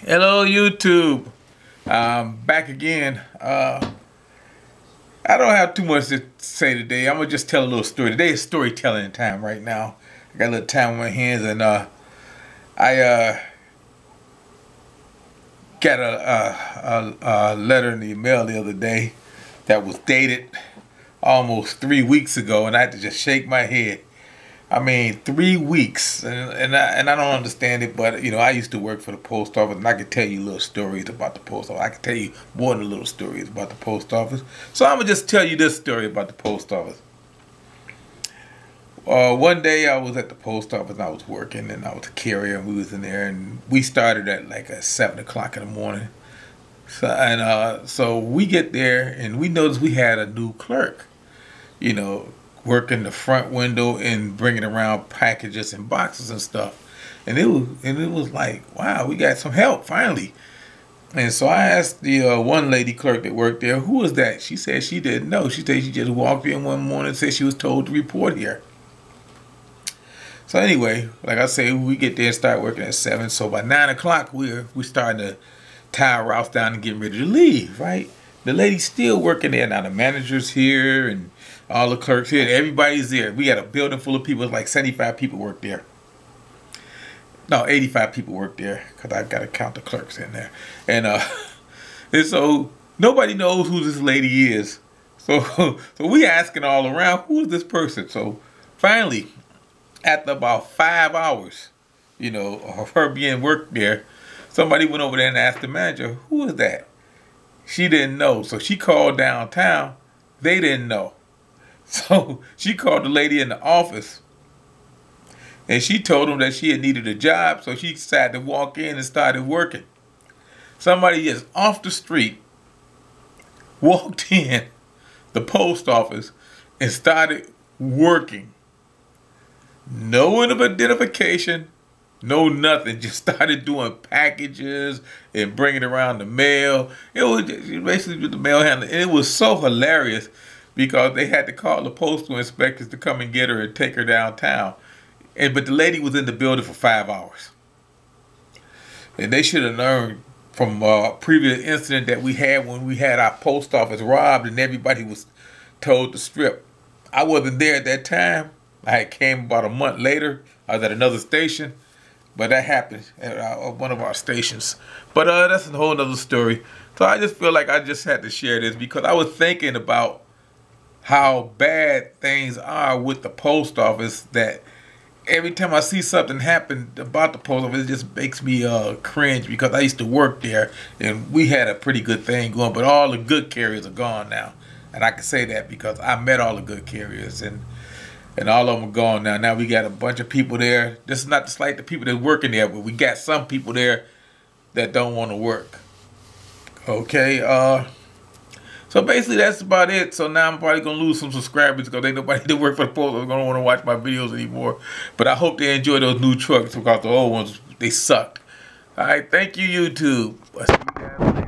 Hello YouTube. Back again. I don't have too much to say today. I'm gonna just tell a little story. Today is storytelling time right now. I got a little time on my hands, and I got a letter in the mail the other day that was dated almost 3 weeks ago, and I had to just shake my head. I mean, 3 weeks, and I don't understand it, but you know, I used to work for the post office, and I could tell you little stories about the post office. I could tell you more than little stories about the post office. So I'm gonna just tell you this story about the post office. One day I was at the post office, and I was working, and I was a carrier, and we was in there, and we started at like 7 o'clock in the morning. So we get there, and we noticed we had a new clerk. You know, working the front window and bringing around packages and boxes and stuff, and it was like, wow, we got some help finally. And so I asked the one lady clerk that worked there, who was that? She said she didn't know. She said she just walked in one morning and said she was told to report here. So anyway, like I say, we get there and start working at 7. So by 9 o'clock, we're starting to tie our routes down and getting ready to leave, right? The lady's still working there. Now the manager's here and all the clerks here. Everybody's there. We got a building full of people. It's like 75 people work there. No, 85 people work there, because I've got to count the clerks in there. And so nobody knows who this lady is. So we asking all around, who is this person? So finally, after about 5 hours, you know, of her being worked there, somebody went over there and asked the manager, who is that? She didn't know. So she called downtown. They didn't know. So she called the lady in the office, and she told them that she had needed a job, so she decided to walk in and started working. Somebody just off the street walked in the post office and started working. No identification, no nothing. Just started doing packages and bringing around the mail. It was basically the mail handler, and it was so hilarious, because they had to call the postal inspectors to come and get her and take her downtown. But the lady was in the building for 5 hours. And they should have learned from a previous incident that we had when we had our post office robbed and everybody was told to strip. I wasn't there at that time. I came about a month later. I was at another station. But that happened at one of our stations. But that's a whole other story. So I just feel like I just had to share this, because I was thinking about how bad things are with the post office, that every time I see something happen about the post office, it just makes me cringe, because I used to work there and we had a pretty good thing going, but all the good carriers are gone now. And I can say that because I met all the good carriers, and all of them are gone now. Now we got a bunch of people there. This is not to slight the people that are working there, but we got some people there that don't want to work. Okay, so basically that's about it. So now I'm probably going to lose some subscribers, because ain't nobody that work for the post is going to want to watch my videos anymore. But I hope they enjoy those new trucks, because the old ones, they sucked. All right, thank you, YouTube. I'll see you guys later.